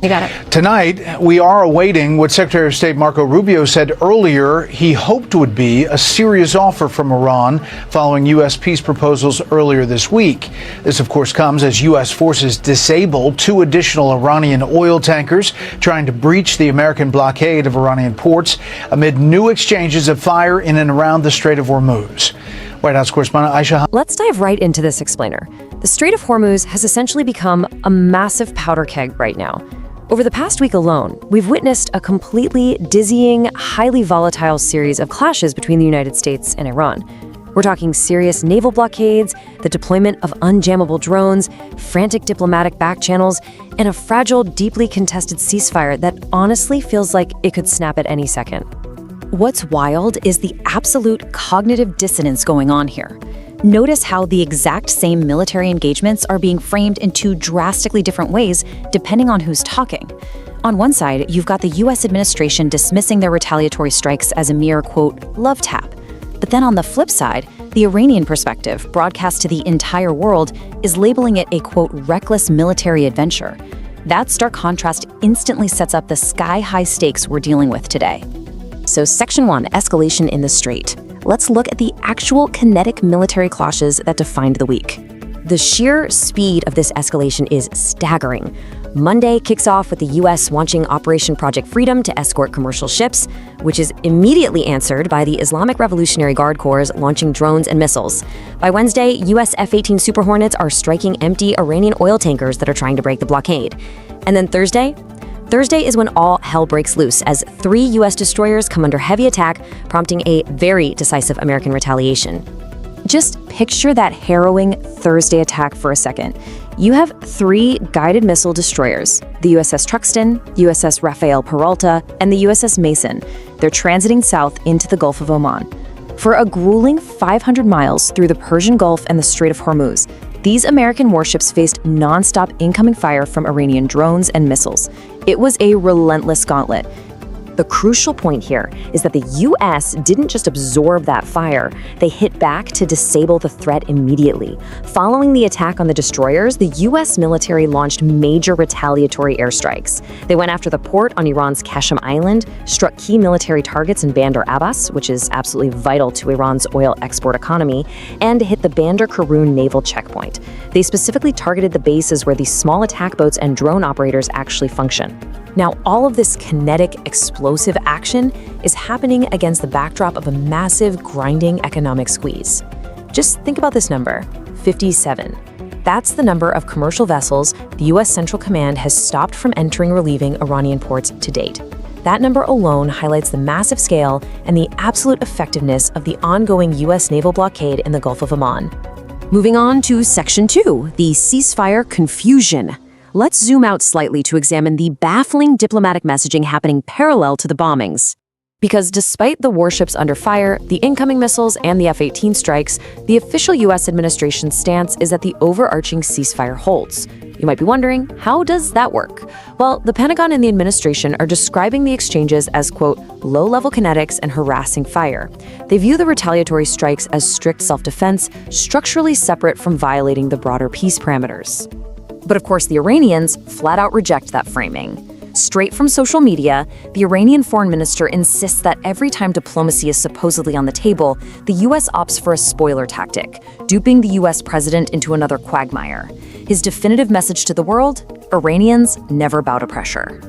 You got it. Tonight, we are awaiting what Secretary of State Marco Rubio said earlier he hoped would be a serious offer from Iran following U.S. peace proposals earlier this week. This, of course, comes as U.S. forces disable 2 additional Iranian oil tankers trying to breach the American blockade of Iranian ports amid new exchanges of fire in and around the Strait of Hormuz. White House correspondent Aisha. Let's dive right into this explainer. The Strait of Hormuz has essentially become a massive powder keg right now. Over the past week alone, we've witnessed a completely dizzying, highly volatile series of clashes between the United States and Iran. We're talking serious naval blockades, the deployment of unjammable drones, frantic diplomatic back channels, and a fragile, deeply contested ceasefire that honestly feels like it could snap at any second. What's wild is the absolute cognitive dissonance going on here. Notice how the exact same military engagements are being framed in 2 drastically different ways depending on who's talking. On one side, you've got the US administration dismissing their retaliatory strikes as a mere, quote, love tap. But then on the flip side, the Iranian perspective, broadcast to the entire world, is labeling it a, quote, reckless military adventure. That stark contrast instantly sets up the sky-high stakes we're dealing with today. So Section 1, escalation in the Strait. Let's look at the actual kinetic military clashes that defined the week. The sheer speed of this escalation is staggering. Monday kicks off with the U.S. launching Operation Project Freedom to escort commercial ships, which is immediately answered by the Islamic Revolutionary Guard Corps launching drones and missiles. By Wednesday, U.S. F-18 Super Hornets are striking empty Iranian oil tankers that are trying to break the blockade. And then Thursday is when all hell breaks loose as 3 U.S. destroyers come under heavy attack, prompting a very decisive American retaliation. Just picture that harrowing Thursday attack for a second. You have 3 guided missile destroyers, the USS Truxtun, USS Rafael Peralta, and the USS Mason. They're transiting south into the Gulf of Oman. For a grueling 500 miles through the Persian Gulf and the Strait of Hormuz, these American warships faced non-stop incoming fire from Iranian drones and missiles. It was a relentless gauntlet. The crucial point here is that the U.S. didn't just absorb that fire, they hit back to disable the threat immediately. Following the attack on the destroyers, the U.S. military launched major retaliatory airstrikes. They went after the port on Iran's Qashem Island, struck key military targets in Bandar Abbas, which is absolutely vital to Iran's oil export economy, and hit the Bandar Karun naval checkpoint. They specifically targeted the bases where these small attack boats and drone operators actually function. Now, all of this kinetic, explosive action is happening against the backdrop of a massive, grinding economic squeeze. Just think about this number, 57. That's the number of commercial vessels the U.S. Central Command has stopped from entering relieving Iranian ports to date. That number alone highlights the massive scale and the absolute effectiveness of the ongoing U.S. naval blockade in the Gulf of Oman. Moving on to Section 2, the ceasefire confusion. Let's zoom out slightly to examine the baffling diplomatic messaging happening parallel to the bombings. Because despite the warships under fire, the incoming missiles, and the F-18 strikes, the official U.S. administration stance is that the overarching ceasefire holds. You might be wondering, how does that work? Well, the Pentagon and the administration are describing the exchanges as, quote, low-level kinetics and harassing fire. They view the retaliatory strikes as strict self-defense, structurally separate from violating the broader peace parameters. But of course, the Iranians flat out reject that framing. Straight from social media, the Iranian foreign minister insists that every time diplomacy is supposedly on the table, the U.S. opts for a spoiler tactic, duping the U.S. president into another quagmire. His definitive message to the world? Iranians never bow to pressure.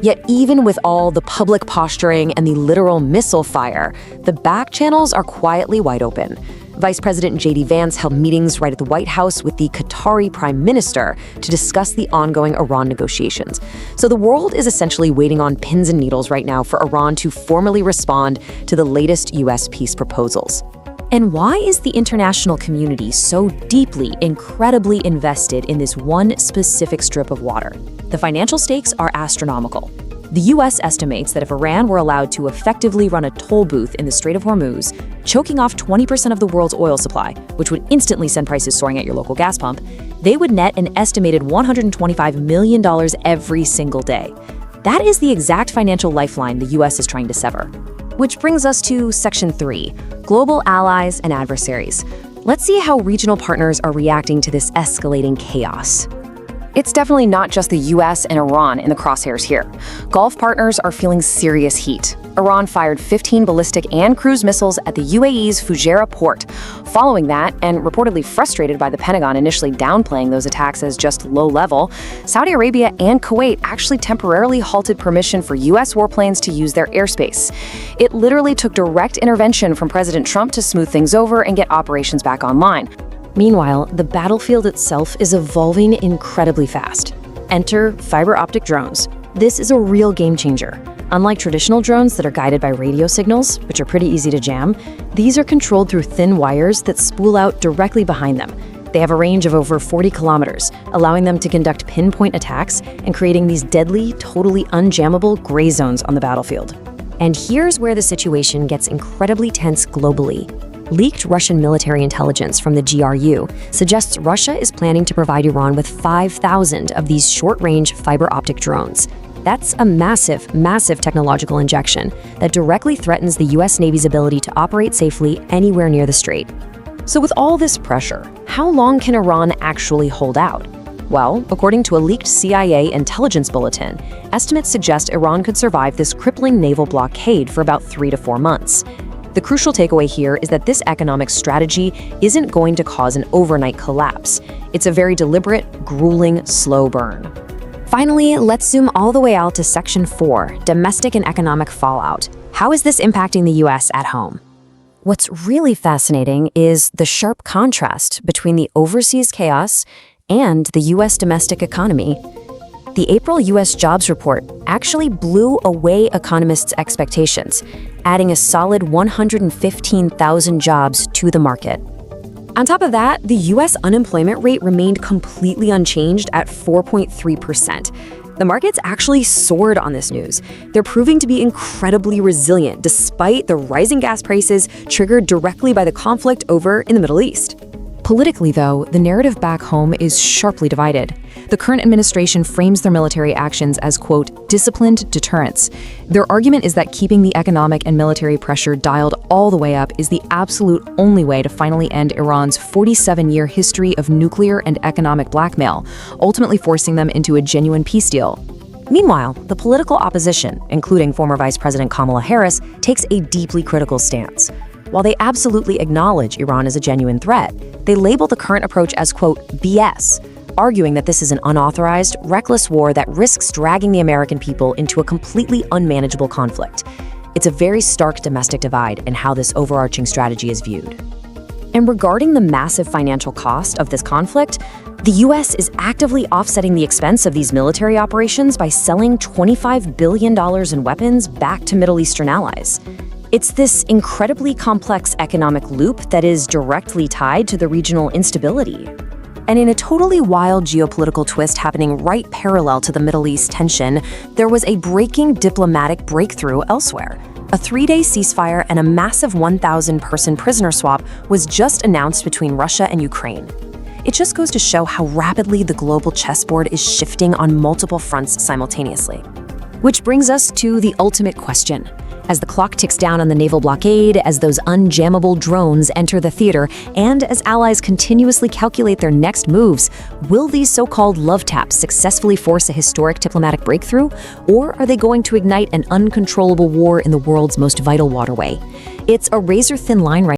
Yet even with all the public posturing and the literal missile fire, the back channels are quietly wide open. Vice President J.D. Vance held meetings right at the White House with the Qatari Prime Minister to discuss the ongoing Iran negotiations. So the world is essentially waiting on pins and needles right now for Iran to formally respond to the latest U.S. peace proposals. And why is the international community so deeply, incredibly invested in this one specific strip of water? The financial stakes are astronomical. The U.S. estimates that if Iran were allowed to effectively run a toll booth in the Strait of Hormuz, choking off 20% of the world's oil supply, which would instantly send prices soaring at your local gas pump, they would net an estimated $125 million every single day. That is the exact financial lifeline the U.S. is trying to sever. Which brings us to Section 3, Global Allies and Adversaries. Let's see how regional partners are reacting to this escalating chaos. It's definitely not just the US and Iran in the crosshairs here. Gulf partners are feeling serious heat. Iran fired 15 ballistic and cruise missiles at the UAE's Fujairah port. Following that, and reportedly frustrated by the Pentagon initially downplaying those attacks as just low level, Saudi Arabia and Kuwait actually temporarily halted permission for US warplanes to use their airspace. It literally took direct intervention from President Trump to smooth things over and get operations back online. Meanwhile, the battlefield itself is evolving incredibly fast. Enter fiber optic drones. This is a real game changer. Unlike traditional drones that are guided by radio signals, which are pretty easy to jam, these are controlled through thin wires that spool out directly behind them. They have a range of over 40 kilometers, allowing them to conduct pinpoint attacks and creating these deadly, totally unjammable gray zones on the battlefield. And here's where the situation gets incredibly tense globally. Leaked Russian military intelligence from the GRU suggests Russia is planning to provide Iran with 5,000 of these short-range fiber optic drones. That's a massive, massive technological injection that directly threatens the US Navy's ability to operate safely anywhere near the strait. So with all this pressure, how long can Iran actually hold out? Well, according to a leaked CIA intelligence bulletin, estimates suggest Iran could survive this crippling naval blockade for about 3 to 4 months. The crucial takeaway here is that this economic strategy isn't going to cause an overnight collapse. It's a very deliberate, grueling, slow burn. Finally, let's zoom all the way out to Section 4, domestic and economic fallout. How is this impacting the US at home? What's really fascinating is the sharp contrast between the overseas chaos and the US domestic economy. The April US jobs report actually blew away economists' expectations, adding a solid 115,000 jobs to the market. On top of that, the US unemployment rate remained completely unchanged at 4.3%. The markets actually soared on this news. They're proving to be incredibly resilient despite the rising gas prices triggered directly by the conflict over in the Middle East. Politically, though, the narrative back home is sharply divided. The current administration frames their military actions as, quote, disciplined deterrence. Their argument is that keeping the economic and military pressure dialed all the way up is the absolute only way to finally end Iran's 47-year history of nuclear and economic blackmail, ultimately forcing them into a genuine peace deal. Meanwhile, the political opposition, including former Vice President Kamala Harris, takes a deeply critical stance. While they absolutely acknowledge Iran as a genuine threat, they label the current approach as, quote, BS, arguing that this is an unauthorized, reckless war that risks dragging the American people into a completely unmanageable conflict. It's a very stark domestic divide in how this overarching strategy is viewed. And regarding the massive financial cost of this conflict, the US is actively offsetting the expense of these military operations by selling $25 billion in weapons back to Middle Eastern allies. It's this incredibly complex economic loop that is directly tied to the regional instability. And in a totally wild geopolitical twist happening right parallel to the Middle East tension, there was a breaking diplomatic breakthrough elsewhere. A 3-day ceasefire and a massive 1,000-person prisoner swap was just announced between Russia and Ukraine. It just goes to show how rapidly the global chessboard is shifting on multiple fronts simultaneously. Which brings us to the ultimate question. As the clock ticks down on the naval blockade, as those unjammable drones enter the theater, and as allies continuously calculate their next moves, will these so-called love taps successfully force a historic diplomatic breakthrough, or are they going to ignite an uncontrollable war in the world's most vital waterway? It's a razor-thin line right